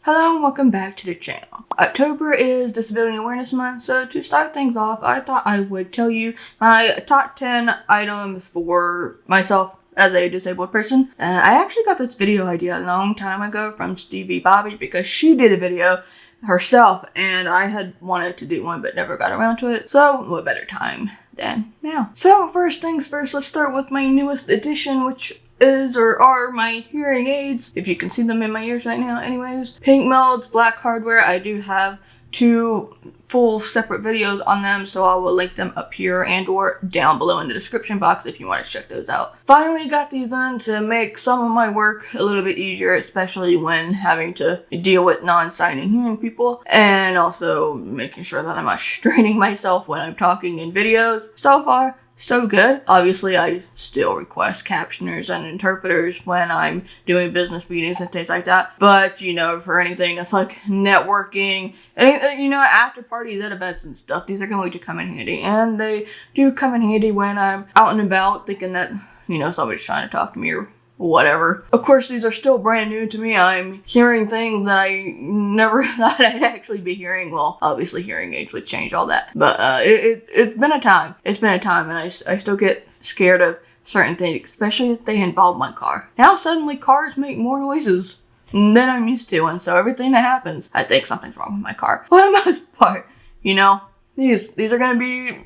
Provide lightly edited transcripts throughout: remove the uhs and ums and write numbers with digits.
Hello and welcome back to the channel. October is Disability Awareness Month, so to start things off, I thought I would tell you my top 10 items for myself as a disabled person. I actually got this video idea a long time ago from Stevie Bobby because she did a video herself and I had wanted to do one but never got around to it, so what better time than now. So first things first, let's start with my newest addition, which are my hearing aids, if you can see them in my ears right now. Anyways, Pink Melds Black Hardware. I do have two full separate videos on them, so I will link them up here and or down below in the description box if you want to check those out. Finally got these on to make some of my work a little bit easier, especially when having to deal with non-sight and hearing people, and also making sure that I'm not straining myself when I'm talking in videos. So far, so good. Obviously, I still request captioners and interpreters when I'm doing business meetings and things like that. But, you know, for anything that's like networking, and, you know, after parties at events and stuff, these are going to come in handy. And they do come in handy when I'm out and about thinking that, you know, somebody's trying to talk to me or whatever. Of course, these are still brand new to me. I'm hearing things that I never thought I'd actually be hearing. Well, obviously hearing aids would change all that. But it's been a time. It's been a time, and I still get scared of certain things, especially if they involve my car. Now suddenly cars make more noises than I'm used to, and so everything that happens, I think something's wrong with my car. For the most part, you know, these are gonna be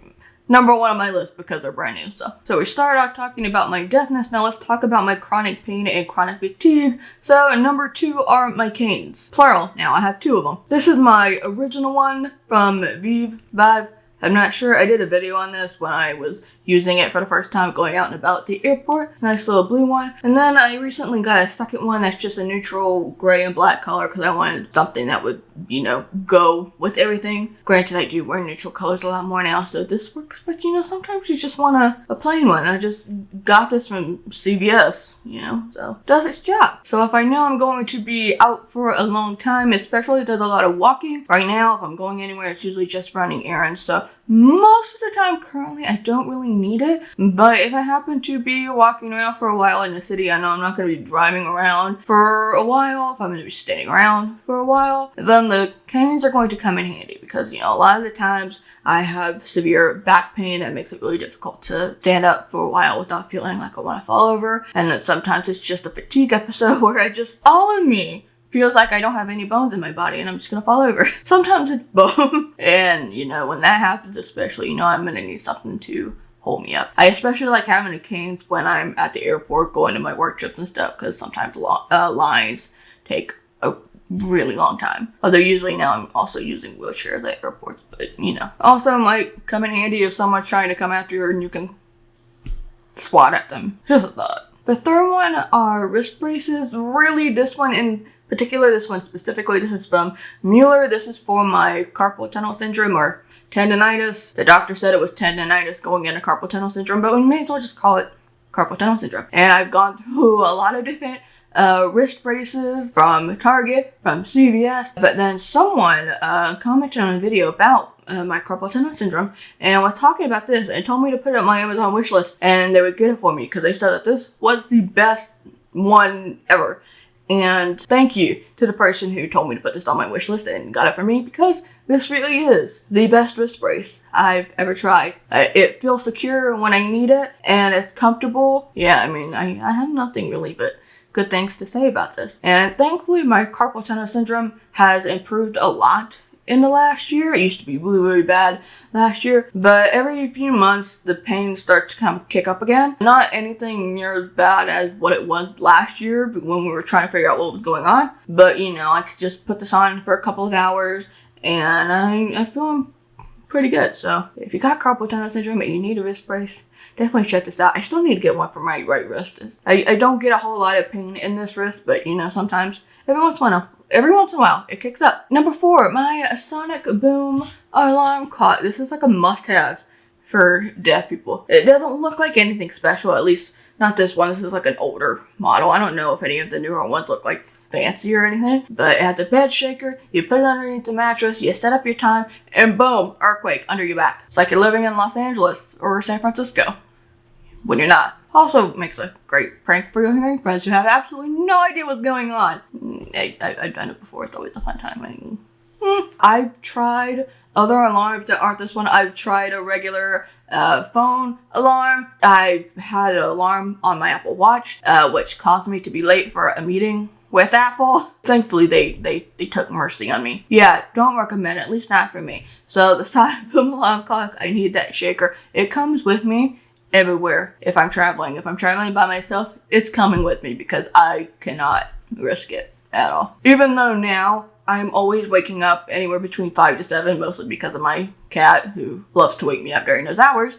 number one on my list because they're brand new. So we started out talking about my deafness. Now let's talk about my chronic pain and chronic fatigue. So number two are my canes. Plural. Now I have two of them. This is my original one from Vive. I'm not sure. I did a video on this when I was using it for the first time going out and about at the airport. Nice little blue one. And then I recently got a second one that's just a neutral gray and black color because I wanted something that would, you know, go with everything. Granted, I do wear neutral colors a lot more now, so this works. But, you know, sometimes you just want a plain one. I just got this from CVS, you know, so does its job. So if I know I'm going to be out for a long time, especially if there's a lot of walking. Right now, if I'm going anywhere, it's usually just running errands. So most of the time currently I don't really need it, but if I happen to be walking around for a while in the city, I know I'm not going to be driving around for a while. If I'm going to be standing around for a while, then the canes are going to come in handy because, you know, a lot of the times I have severe back pain that makes it really difficult to stand up for a while without feeling like I want to fall over, and then sometimes it's just a fatigue episode where all of me feels like I don't have any bones in my body and I'm just gonna fall over. Sometimes it's bone. And, you know, when that happens especially, you know, I'm gonna need something to hold me up. I especially like having a cane when I'm at the airport going to my work trips and stuff because sometimes lines take a really long time. Although usually now I'm also using wheelchairs at airports, but, you know. Also might come in handy if someone's trying to come after you and you can swat at them. Just a thought. The third one are wrist braces. Really, this one in particular, this one specifically, this is from Mueller. This is for my carpal tunnel syndrome or tendonitis. The doctor said it was tendonitis going into carpal tunnel syndrome, but we may as well just call it carpal tunnel syndrome. And I've gone through a lot of different wrist braces from Target, from CVS, but then someone commented on a video about my carpal tunnel syndrome and was talking about this and told me to put it on my Amazon wish list and they would get it for me because they said that this was the best one ever. And thank you to the person who told me to put this on my wish list and got it for me because this really is the best wrist brace I've ever tried. It feels secure when I need it and it's comfortable. Yeah, I mean, I have nothing really but good things to say about this. And thankfully, my carpal tunnel syndrome has improved a lot in the last year. It used to be really, really bad last year, but every few months the pain starts to kind of kick up again. Not anything near as bad as what it was last year when we were trying to figure out what was going on, but, you know, I could just put this on for a couple of hours and I feel pretty good. So if you got carpal tunnel syndrome and you need a wrist brace, definitely check this out. I still need to get one for my right wrist. I don't get a whole lot of pain in this wrist, but, you know, sometimes every once in a while, it kicks up. Number 4, my Sonic Boom alarm clock. This is like a must-have for deaf people. It doesn't look like anything special, at least not this one. This is like an older model. I don't know if any of the newer ones look like fancy or anything, but it has a bed shaker. You put it underneath the mattress, you set up your time, and boom, earthquake under your back. It's like you're living in Los Angeles or San Francisco when you're not. Also makes a great prank for your hearing friends who have absolutely no idea what's going on. I've done it before. It's always a fun time. I've tried other alarms that aren't this one. I've tried a regular phone alarm. I've had an alarm on my Apple Watch, which caused me to be late for a meeting with Apple. Thankfully, they took mercy on me. Yeah, don't recommend it, at least not for me. So the side boom alarm clock, I need that shaker. It comes with me everywhere if I'm traveling. If I'm traveling by myself, it's coming with me because I cannot risk it at all. Even though now I'm always waking up anywhere between 5 to 7, mostly because of my cat who loves to wake me up during those hours.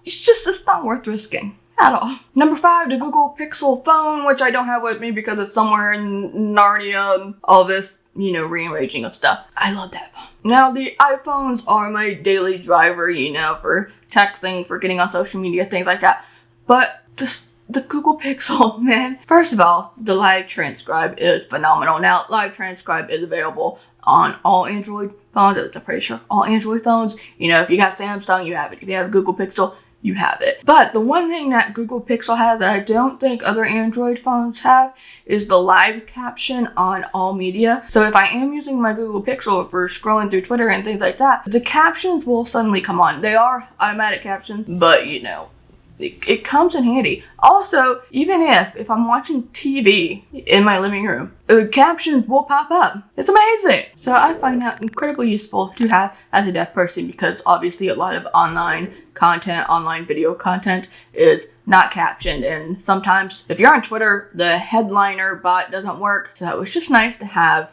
It's not worth risking at all. Number 5, the Google Pixel phone, which I don't have with me because it's somewhere in Narnia and all this, rearranging of stuff. I love that phone. Now, the iPhones are my daily driver, for texting, for getting on social media, things like that. But the Google Pixel, man. First of all, the Live Transcribe is phenomenal. Now, Live Transcribe is available on all Android phones. I'm pretty sure all Android phones. If you got Samsung, you have it. If you have a Google Pixel, you have it. But the one thing that Google Pixel has that I don't think other Android phones have is the live caption on all media. So if I am using my Google Pixel for scrolling through Twitter and things like that, the captions will suddenly come on. They are automatic captions, but it comes in handy. Also, even if I'm watching TV in my living room, the captions will pop up. It's amazing. So I find that incredibly useful to have as a deaf person because obviously a lot of online content, online video content is not captioned. And sometimes if you're on Twitter, the headliner bot doesn't work. So it's just nice to have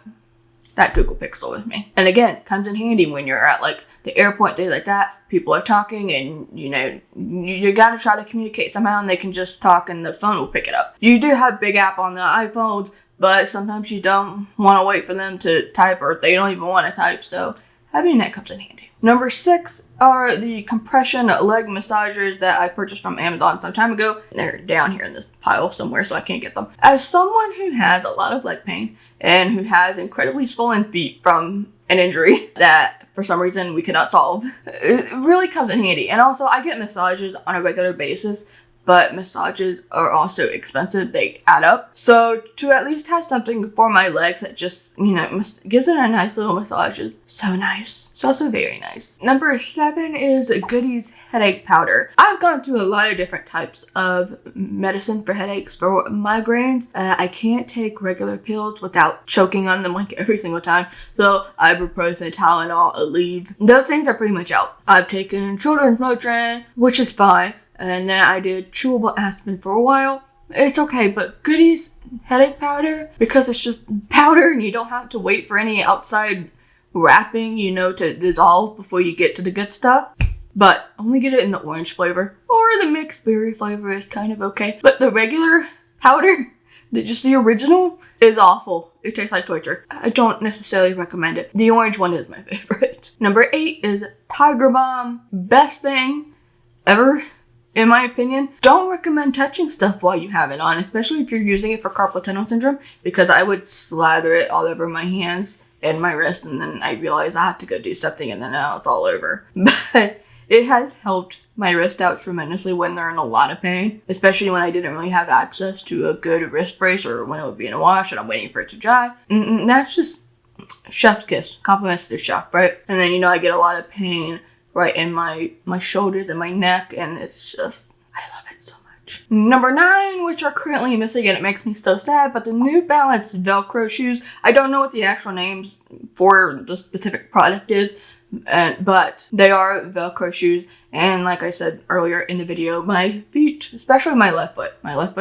that Google Pixel with me. And again, it comes in handy when you're at the airport, things like that. People are talking and, you gotta try to communicate somehow and they can just talk and the phone will pick it up. You do have Big App on the iPhones, but sometimes you don't want to wait for them to type or they don't even want to type, so having that comes in handy. Number 6 are the compression leg massagers that I purchased from Amazon some time ago. They're down here in this pile somewhere, so I can't get them. As someone who has a lot of leg pain and who has incredibly swollen feet from an injury that for some reason we cannot solve, it really comes in handy. And also, I get massages on a regular basis, but massages are also expensive. They add up. So to at least have something for my legs that just, gives it a nice little massage is so nice. It's also very nice. Number 7 is Goody's headache powder. I've gone through a lot of different types of medicine for headaches. For migraines, I can't take regular pills without choking on them every single time. So ibuprofen, Tylenol, Aleve, those things are pretty much out. I've taken children's Motrin, which is fine. And then I did chewable aspirin for a while. It's okay, but Goody's headache powder, because it's just powder and you don't have to wait for any outside wrapping, to dissolve before you get to the good stuff. But only get it in the orange flavor. Or the mixed berry flavor is kind of okay. But the regular powder, just the original, is awful. It tastes like torture. I don't necessarily recommend it. The orange one is my favorite. Number 8 is Tiger Balm. Best thing ever. In my opinion, don't recommend touching stuff while you have it on, especially if you're using it for carpal tunnel syndrome, because I would slather it all over my hands and my wrist, and then I realized I have to go do something, and then now it's all over. But it has helped my wrist out tremendously when they're in a lot of pain, especially when I didn't really have access to a good wrist brace or when it would be in a wash and I'm waiting for it to dry. And that's just chef's kiss. Compliments to the chef, right? And then, I get a lot of pain right in my shoulders and my neck, and it's just, I love it so much. Number 9, which are currently missing, and it makes me so sad, but the New Balance Velcro shoes. I don't know what the actual names for the specific product is, but they are Velcro shoes, and like I said earlier in the video, my feet, especially my left foot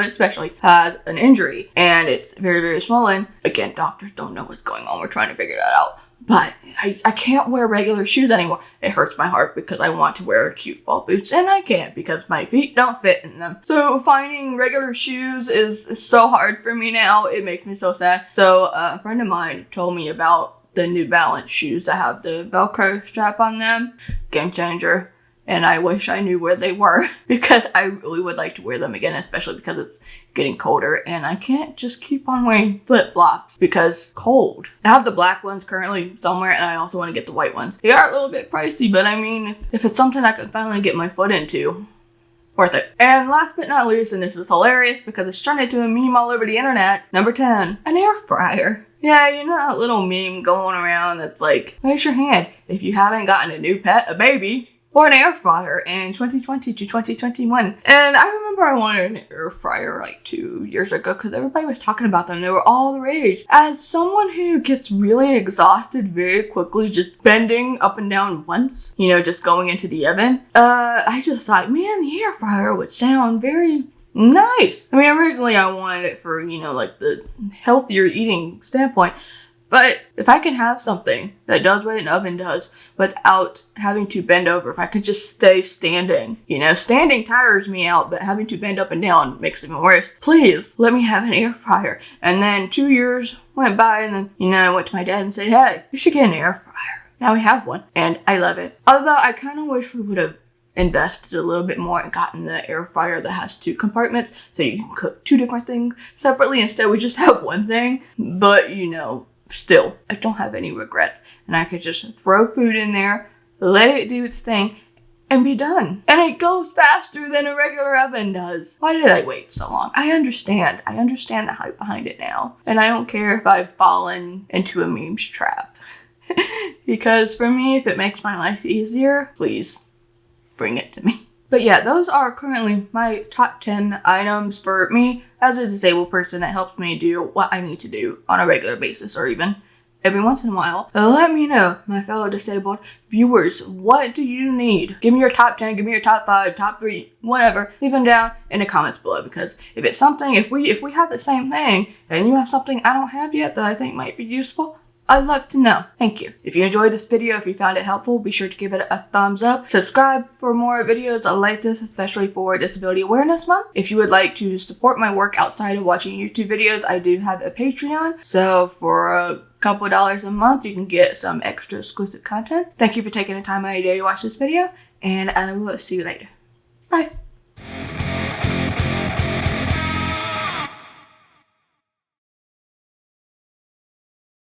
especially, has an injury, and it's very, very swollen. Again, doctors don't know what's going on. We're trying to figure that out. But I can't wear regular shoes anymore. It hurts my heart because I want to wear cute fall boots and I can't because my feet don't fit in them. So finding regular shoes is so hard for me now. It makes me so sad. So a friend of mine told me about the New Balance shoes that have the Velcro strap on them. Game changer. And I wish I knew where they were because I really would like to wear them again, especially because it's getting colder and I can't just keep on wearing flip-flops because cold. I have the black ones currently somewhere and I also want to get the white ones. They are a little bit pricey, but I mean, if it's something I can finally get my foot into Worth it. And last but not least, and this is hilarious because it's turned into a meme all over the internet, number 10, an air fryer. Yeah, you know that little meme going around that's like, raise your hand if you haven't gotten a new pet, a baby, or an air fryer in 2020 to 2021. And I remember I wanted an air fryer like 2 years ago because everybody was talking about them. They were all the rage. As someone who gets really exhausted very quickly just bending up and down once, you know, just going into the oven, I just thought, man, the air fryer would sound very nice. I mean, originally I wanted it for, you know, like the healthier eating standpoint. But if I can have something that does what an oven does without having to bend over, if I could just stay standing, you know, standing tires me out, but having to bend up and down makes it even worse. Please let me have an air fryer. And then 2 years went by and then, you know, I went to my dad and said, hey, you should get an air fryer. Now we have one and I love it. Although I kind of wish we would have invested a little bit more and gotten the air fryer that has 2 compartments so you can cook 2 different things separately. Instead we just have one thing. But, you know, still, I don't have any regrets. And I could just throw food in there, let it do its thing, and be done. And it goes faster than a regular oven does. Why did I wait so long? I understand. I understand the hype behind it now. And I don't care if I've fallen into a memes trap. Because for me, if it makes my life easier, please bring it to me. But yeah, those are currently my top 10 items for me as a disabled person that helps me do what I need to do on a regular basis or even every once in a while. So let me know, my fellow disabled viewers, what do you need? Give me your top 10, give me your top 5, top 3, whatever. Leave them down in the comments below because if it's something, if we have the same thing and you have something I don't have yet that I think might be useful, I'd love to know. Thank you. If you enjoyed this video, if you found it helpful, be sure to give it a thumbs up. Subscribe for more videos like this, especially for Disability Awareness Month. If you would like to support my work outside of watching YouTube videos, I do have a Patreon. So for a couple dollars a month, you can get some extra exclusive content. Thank you for taking the time out of your day to watch this video, and I will see you later. Bye.